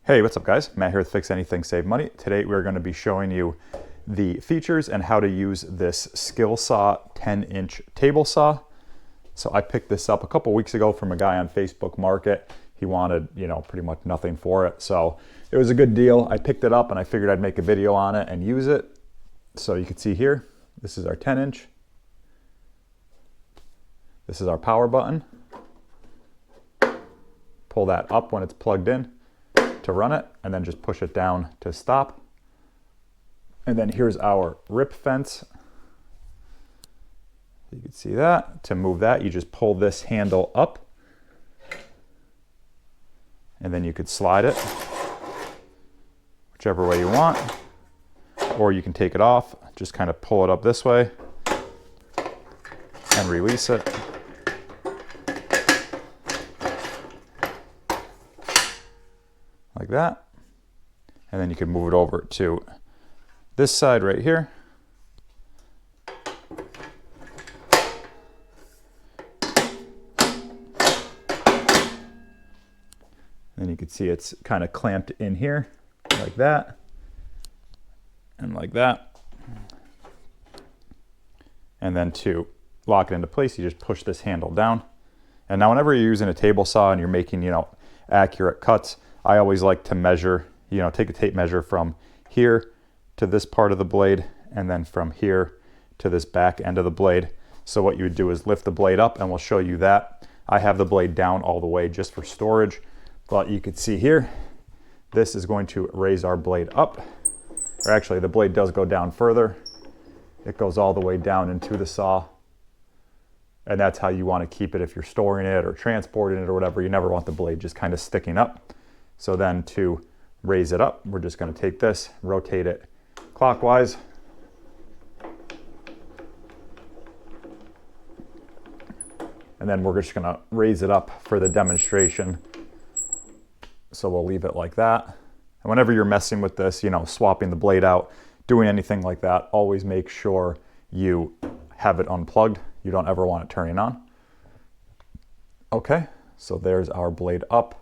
Hey, what's up guys? Matt here with Fix Anything Save Money. Today we're going to be showing you the features and how to use this SKILSAW 10-inch table saw. So I picked this up a couple weeks ago from a guy on Facebook Market. He wanted, pretty much nothing for it. So it was a good deal. I picked it up and I figured I'd make a video on it and use it. So you can see here, this is our 10-inch. This is our power button. Pull that up when it's plugged in to run it, and then just push it down to stop. And then here's our rip fence. You can see that. To move that, you just pull this handle up, and then you could slide it whichever way you want, or you can take it off, just kind of pull it up this way and release it. Like that. And then you can move it over to this side right here. And you can see it's kind of clamped in here like that and like that. And then to lock it into place, you just push this handle down. And now whenever you're using a table saw and you're making, accurate cuts, I always like to measure, take a tape measure from here to this part of the blade, and then from here to this back end of the blade. So what you would do is lift the blade up, and we'll show you that. I have the blade down all the way just for storage, but you can see here, this is going to raise our blade up. Or actually, the blade does go down further. It goes all the way down into the saw. And that's how you want to keep it if you're storing it or transporting it or whatever. You never want the blade just kind of sticking up. So then to raise it up, we're just going to take this, rotate it clockwise. And then we're just going to raise it up for the demonstration. So we'll leave it like that. And whenever you're messing with this, swapping the blade out, doing anything like that, always make sure you have it unplugged. You don't ever want it turning on. Okay, so there's our blade up.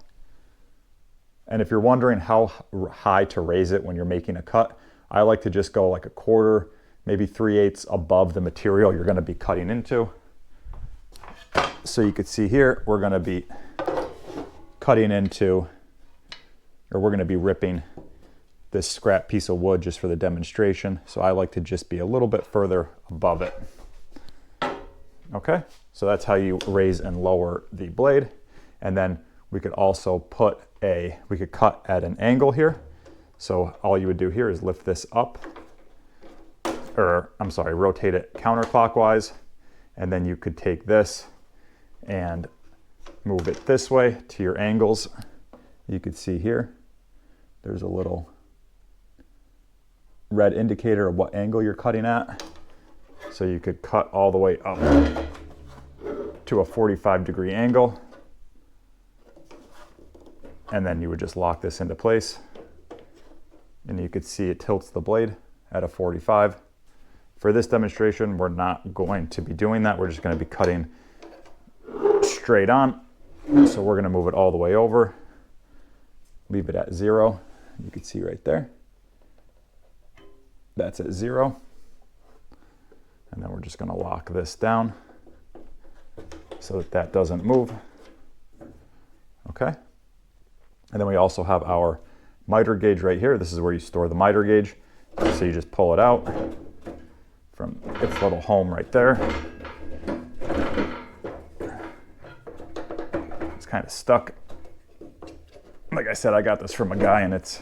And if you're wondering how high to raise it when you're making a cut, I like to just go like a quarter, maybe 3/8 above the material you're going to be cutting into. So you can see here, we're going to be cutting into, or we're going to be ripping this scrap piece of wood just for the demonstration. So I like to just be a little bit further above it. Okay, so that's how you raise and lower the blade. And then we could also we could cut at an angle here. So all you would do here is lift this up, rotate it counterclockwise. And then you could take this and move it this way to your angles. You could see here, there's a little red indicator of what angle you're cutting at. So you could cut all the way up to a 45-degree angle. And then you would just lock this into place. And you could see it tilts the blade at a 45. For this demonstration, we're not going to be doing that. We're just going to be cutting straight on. So we're going to move it all the way over. Leave it at 0. You can see right there. That's at 0. And then we're just going to lock this down so that that doesn't move. Okay. And then we also have our miter gauge right here. This is where you store the miter gauge. So you just pull it out from its little home right there. It's kind of stuck. Like I said, I got this from a guy and it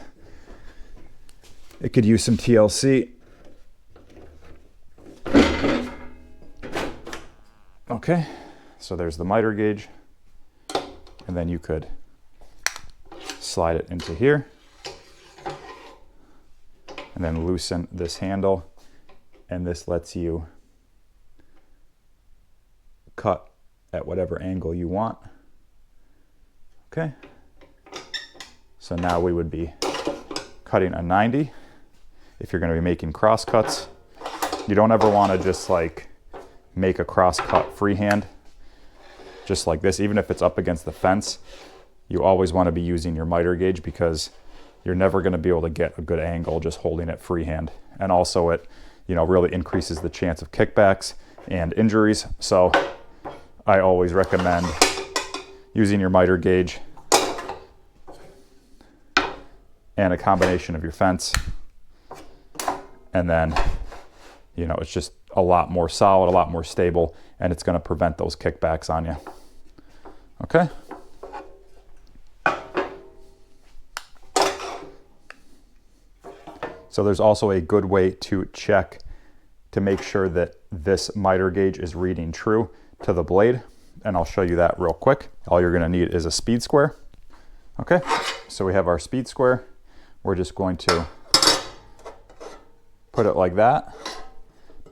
could use some TLC. Okay, so there's the miter gauge. And then you could slide it into here and then loosen this handle, and this lets you cut at whatever angle you want. Okay, so now we would be cutting a 90 if you're going to be making cross cuts. You don't ever want to just make a cross cut freehand just like this, even if it's up against the fence. You always want to be using your miter gauge, because you're never going to be able to get a good angle just holding it freehand. And also it, you know, really increases the chance of kickbacks and injuries. So I always recommend using your miter gauge and a combination of your fence. And then, you know, it's just a lot more solid, a lot more stable, and it's going to prevent those kickbacks on you. Okay. So there's also a good way to check to make sure that this miter gauge is reading true to the blade. And I'll show you that real quick. All you're going to need is a speed square. Okay, so we have our speed square. We're just going to put it like that,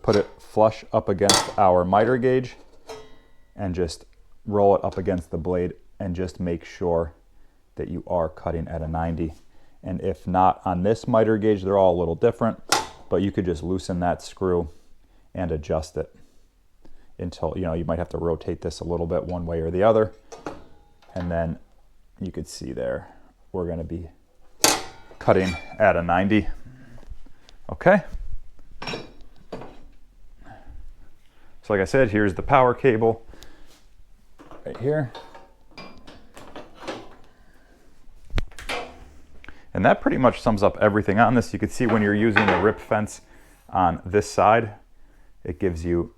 put it flush up against our miter gauge, and just roll it up against the blade and just make sure that you are cutting at a 90. And if not on this miter gauge, they're all a little different, but you could just loosen that screw and adjust it until, you know, you might have to rotate this a little bit one way or the other. And then you could see there, we're going to be cutting at a 90. Okay. So like I said, here's the power cable right here. And that pretty much sums up everything on this. You can see when you're using the rip fence on this side, it gives you,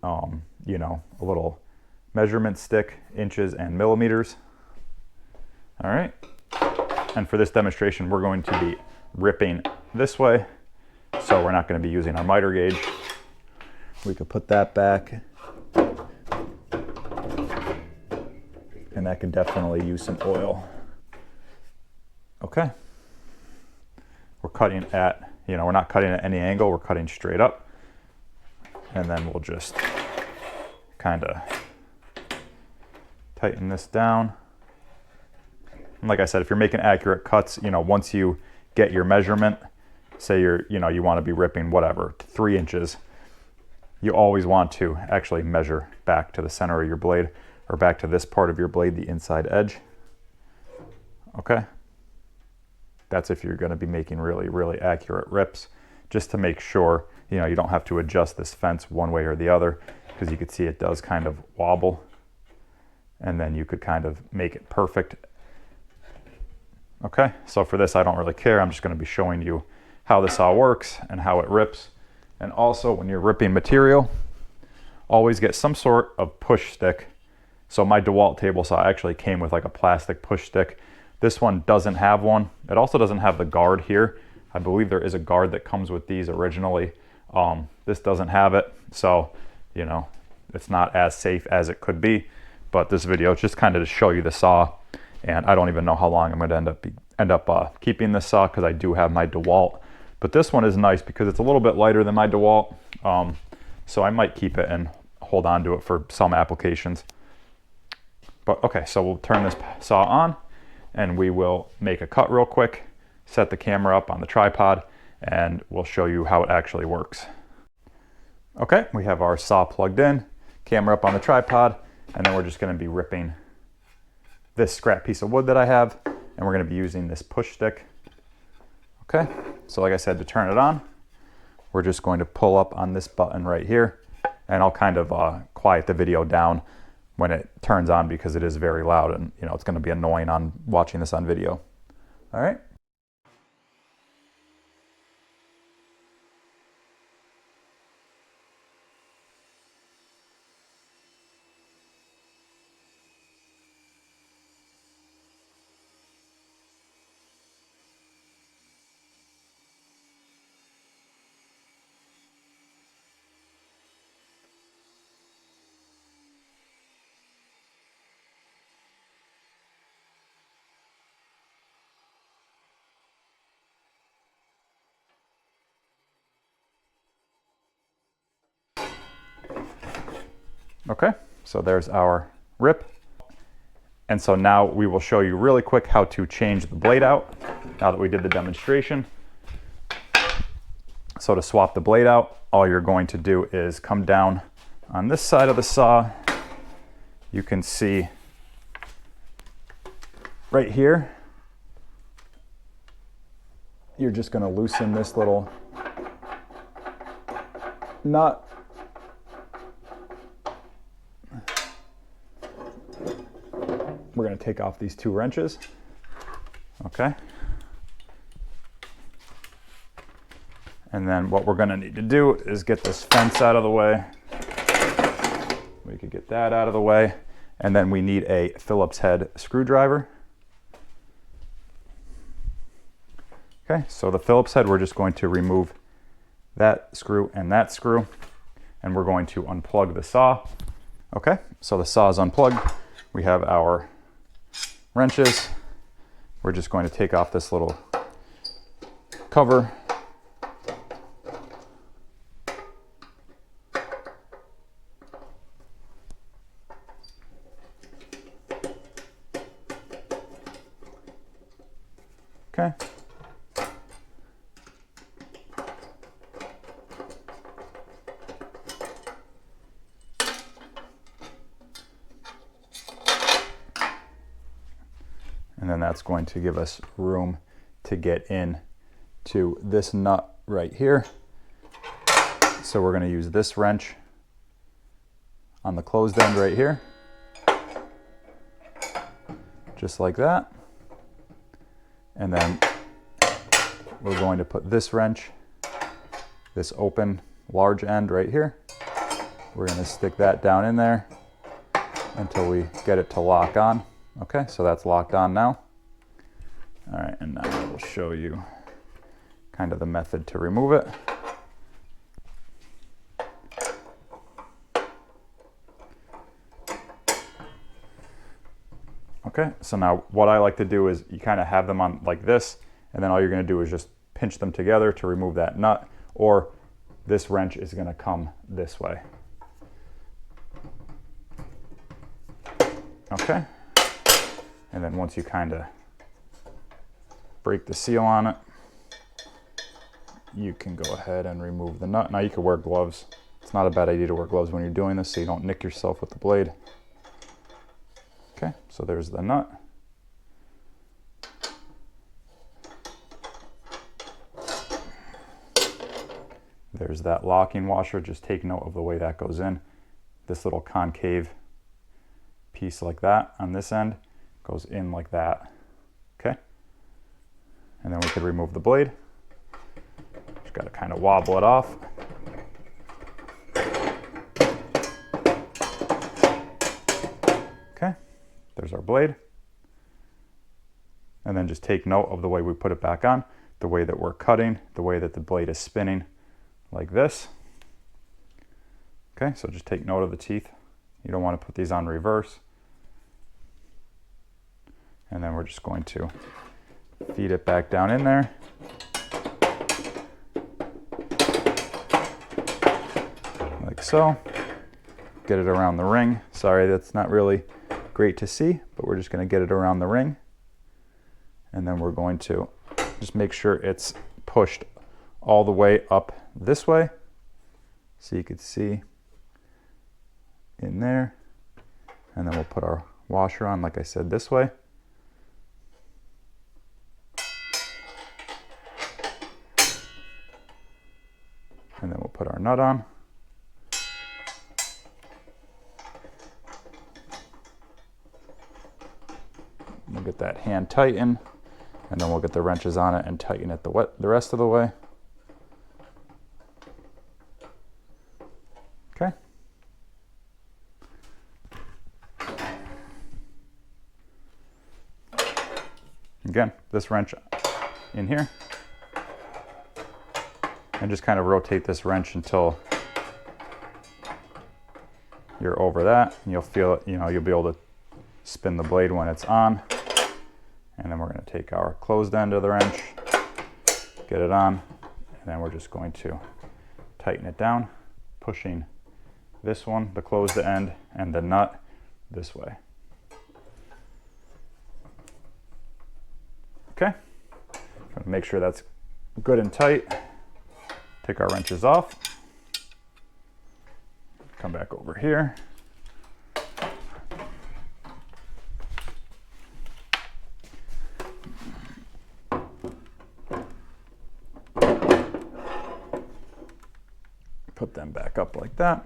you know, a little measurement stick, inches and millimeters. All right. And for this demonstration, we're going to be ripping this way. So we're not going to be using our miter gauge. We could put that back. And that could definitely use some oil. Okay. We're cutting at, you know, we're not cutting at any angle, we're cutting straight up. And then we'll just kind of tighten this down. And like I said, if you're making accurate cuts, you know, once you get your measurement, say you're, you know, you want to be ripping whatever, 3 inches, you always want to actually measure back to the center of your blade or back to this part of your blade, the inside edge. Okay. That's if you're going to be making really, really accurate rips, just to make sure, you know, you don't have to adjust this fence one way or the other, because you could see it does kind of wobble, and then you could kind of make it perfect. Okay, so for this, I don't really care. I'm just going to be showing you how this all works and how it rips. And also, when you're ripping material, always get some sort of push stick. So my DeWalt table saw actually came with like a plastic push stick. This one doesn't have one. It also doesn't have the guard here. I believe there is a guard that comes with these originally. This doesn't have it, so, you know, it's not as safe as it could be. But this video is just kind of to show you the saw, and I don't even know how long I'm going to end up keeping this saw, because I do have my DeWalt. But this one is nice because it's a little bit lighter than my DeWalt, so I might keep it and hold on to it for some applications. But okay, so we'll turn this saw on, and we will make a cut real quick, set the camera up on the tripod, and we'll show you how it actually works. Okay, we have our saw plugged in, camera up on the tripod, and then we're just going to be ripping this scrap piece of wood that I have, and we're going to be using this push stick. Okay, so like I said, to turn it on, we're just going to pull up on this button right here, and I'll kind of quiet the video down when it turns on, because it is very loud, and you know, it's going to be annoying on watching this on video. All right. Okay, so there's our rip. And so now we will show you really quick how to change the blade out, now that we did the demonstration. So to swap the blade out, all you're going to do is come down on this side of the saw. You can see right here, you're just going to loosen this little nut. We're going to take off these 2 wrenches. Okay. And then what we're going to need to do is get this fence out of the way. We could get that out of the way. And then we need a Phillips head screwdriver. Okay, so the Phillips head, we're just going to remove that screw and that screw, and we're going to unplug the saw. Okay, so the saw is unplugged. We have our wrenches. We're just going to take off this little cover. Okay. And then that's going to give us room to get in to this nut right here. So we're going to use this wrench on the closed end right here, just like that. And then we're going to put this wrench, this open large end right here. We're going to stick that down in there until we get it to lock on. Okay, so that's locked on now. All right, and now I will show you kind of the method to remove it. Okay, so now what I like to do is you kind of have them on like this, and then all you're going to do is just pinch them together to remove that nut, or this wrench is going to come this way. Okay, and then once you kind of break the seal on it, you can go ahead and remove the nut. Now you could wear gloves. It's not a bad idea to wear gloves when you're doing this so you don't nick yourself with the blade. Okay, so there's the nut. There's that locking washer. Just take note of the way that goes in. This little concave piece like that on this end goes in like that. Okay, and then we could remove the blade. Just got to kind of wobble it off. Okay, there's our blade. And then just take note of the way we put it back on, the way that we're cutting, the way that the blade is spinning like this. Okay, so just take note of the teeth. You don't want to put these on reverse. And then we're just going to feed it back down in there. Like so. Get it around the ring. Sorry, that's not really great to see, but we're just going to get it around the ring. And then we're going to just make sure it's pushed all the way up this way. So you could see in there. And then we'll put our washer on, like I said, this way. And then we'll put our nut on. We'll get that hand tightened, and then we'll get the wrenches on it and tighten it the rest of the way. Okay. Again, this wrench in here. And just kind of rotate this wrench until you're over that, and you'll feel it, you'll be able to spin the blade when it's on. And then we're going to take our closed end of the wrench, get it on, and then we're just going to tighten it down, pushing this one, the closed end, and the nut this way. Okay, make sure that's good and tight. Take our wrenches off, come back over here. up like that.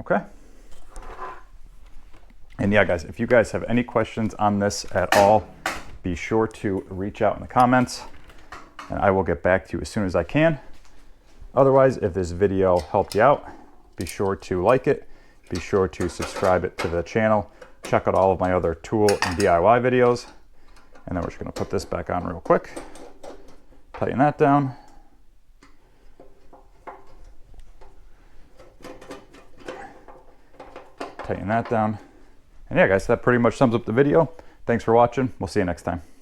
Okay. And yeah, guys, if you guys have any questions on this at all, be sure to reach out in the comments and I will get back to you as soon as I can. Otherwise, if this video helped you out, be sure to like it, be sure to subscribe it to the channel, check out all of my other tool and DIY videos. And then we're just gonna put this back on real quick, tighten that down. Tighten that down. And yeah, guys, that pretty much sums up the video. Thanks for watching. We'll see you next time.